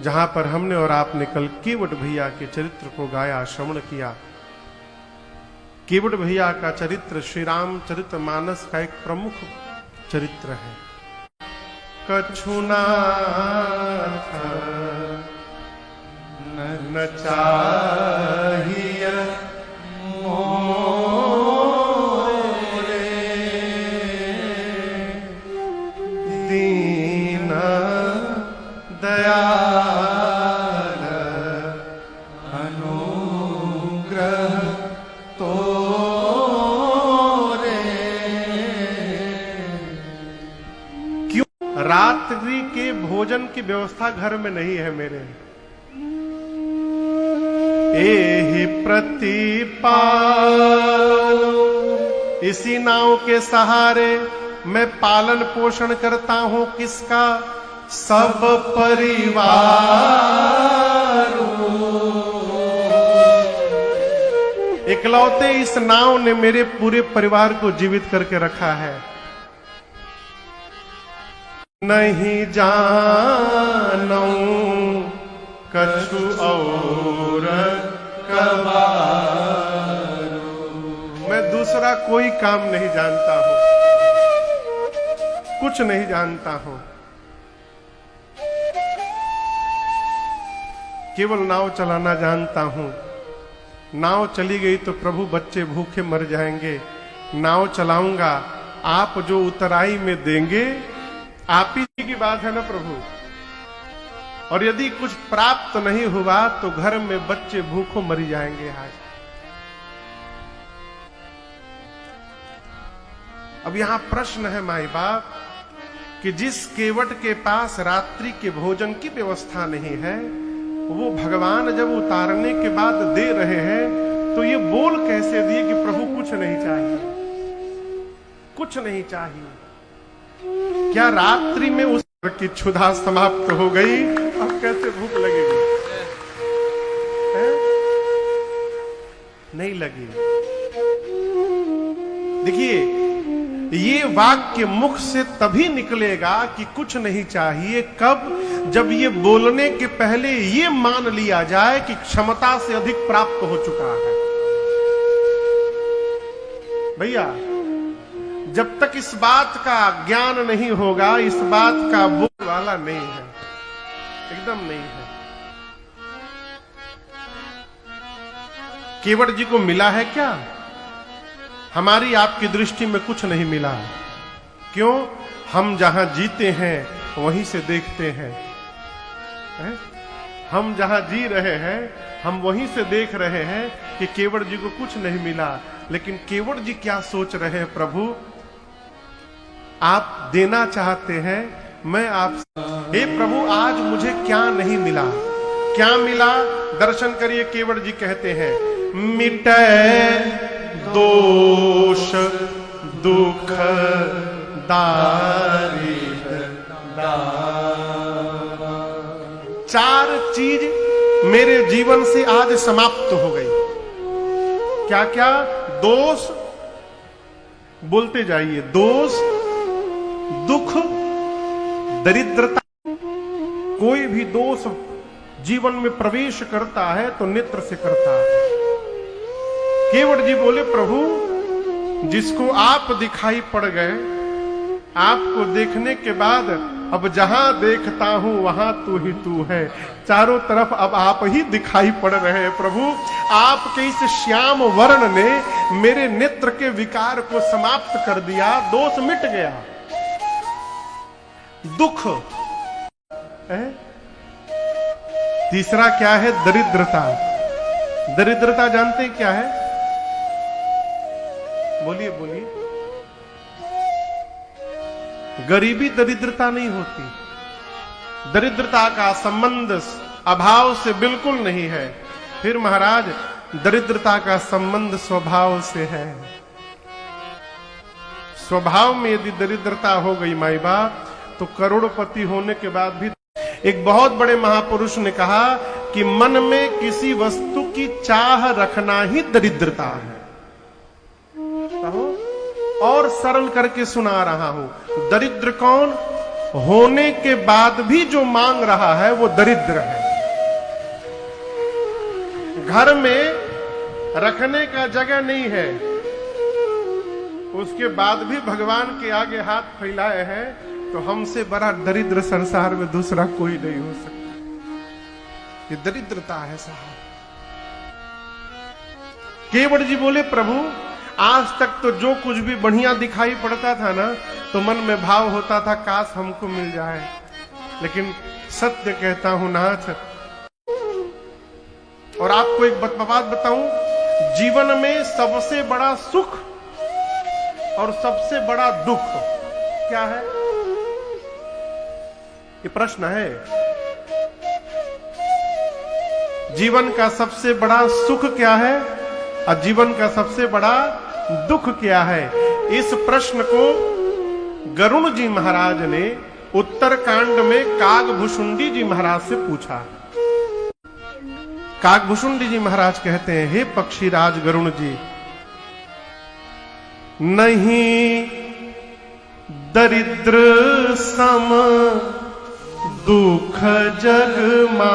जहां पर हमने और आपने कल केवट भैया के चरित्र को गाया, श्रवण किया। केवट भैया का चरित्र श्री रामचरितमानस का एक प्रमुख चरित्र है। कछुनाथ न चाहिए मोरे दीन दयाल अनुग्रह तोरे। क्यों रात्रि के भोजन की व्यवस्था घर में नहीं है मेरे? एहि प्रतिपाल, इसी नाव के सहारे मैं पालन पोषण करता हूं किसका? सब परिवार। इकलौते इस नाव ने मेरे पूरे परिवार को जीवित करके रखा है। नहीं जानूं कछु और कबारू, मैं दूसरा कोई काम नहीं जानता हूं, कुछ नहीं जानता हूं, केवल नाव चलाना जानता हूं। नाव चली गई तो प्रभु बच्चे भूखे मर जाएंगे। नाव चलाऊंगा, आप जो उतराई में देंगे आप ही की बात है ना प्रभु। और यदि कुछ प्राप्त नहीं हुआ तो घर में बच्चे भूखों मरी जाएंगे। आज अब यहां प्रश्न है माई बाप कि जिस केवट के पास रात्रि के भोजन की व्यवस्था नहीं है, वो भगवान जब उतारने के बाद दे रहे हैं तो ये बोल कैसे दिए कि प्रभु कुछ नहीं चाहिए, कुछ नहीं चाहिए? क्या रात्रि में उस की क्षुधा समाप्त हो गई? अब कैसे भूख लगेगी? नहीं लगी। देखिए, ये वाक्य मुख से तभी निकलेगा कि कुछ नहीं चाहिए कब? जब ये बोलने के पहले ये मान लिया जाए कि क्षमता से अधिक प्राप्त हो चुका है। भैया, जब तक इस बात का ज्ञान नहीं होगा, इस बात का बोल वाला नहीं है, एकदम नहीं है। केवट जी को मिला है क्या? हमारी आपकी दृष्टि में कुछ नहीं मिला। क्यों? हम जहां जीते हैं वहीं से देखते हैं, हम जहां जी रहे हैं हम वहीं से देख रहे हैं कि केवट जी को कुछ नहीं मिला। लेकिन केवट जी क्या सोच रहे हैं? प्रभु आप देना चाहते हैं, मैं आप, हे प्रभु आज मुझे क्या नहीं मिला? क्या मिला? दर्शन करिए। केवट जी कहते हैं, मिटे दोष दुख दारिद्र दावा। चार चीज मेरे जीवन से आज समाप्त हो गई। क्या क्या? दोष, बोलते जाइए, दोष, दुख, दरिद्रता। कोई भी दोष जीवन में प्रवेश करता है तो नेत्र से करता है। केवट जी बोले, प्रभु जिसको आप दिखाई पड़ गए, आपको देखने के बाद अब जहां देखता हूं वहां तू ही तू है। चारों तरफ अब आप ही दिखाई पड़ रहे हैं प्रभु। आपके इस श्याम वर्ण ने मेरे नेत्र के विकार को समाप्त कर दिया, दोष मिट गया। दुख है। तीसरा क्या है? दरिद्रता। दरिद्रता जानते हैं क्या है? बोलिए बोलिए। गरीबी दरिद्रता नहीं होती। दरिद्रता का संबंध अभाव से बिल्कुल नहीं है। फिर महाराज, दरिद्रता का संबंध स्वभाव से है। स्वभाव में यदि दरिद्रता हो गई माई बाप, तो करोड़पति होने के बाद भी। एक बहुत बड़े महापुरुष ने कहा कि मन में किसी वस्तु की चाह रखना ही दरिद्रता है। और सरल करके सुना रहा हूं। दरिद्र कौन? होने के बाद भी जो मांग रहा है वो दरिद्र है। घर में रखने का जगह नहीं है, उसके बाद भी भगवान के आगे हाथ फैलाए हैं, तो हमसे बड़ा दरिद्र संसार में दूसरा कोई नहीं हो सकता। ये दरिद्रता है साहब। केवट जी बोले, प्रभु आज तक तो जो कुछ भी बढ़िया दिखाई पड़ता था ना, तो मन में भाव होता था काश हमको मिल जाए, लेकिन सत्य कहता हूं नाथ। और आपको एक बात बताऊं, जीवन में सबसे बड़ा सुख और सबसे बड़ा दुख क्या है? ये प्रश्न है। जीवन का सबसे बड़ा सुख क्या है और जीवन का सबसे बड़ा दुख क्या है? इस प्रश्न को गरुण जी महाराज ने उत्तरकांड में कागभुषुंडी जी महाराज से पूछा। कागभुषुंडी जी महाराज कहते हैं, हे पक्षीराज गरुण जी, नहीं दरिद्र सम दुख जग मा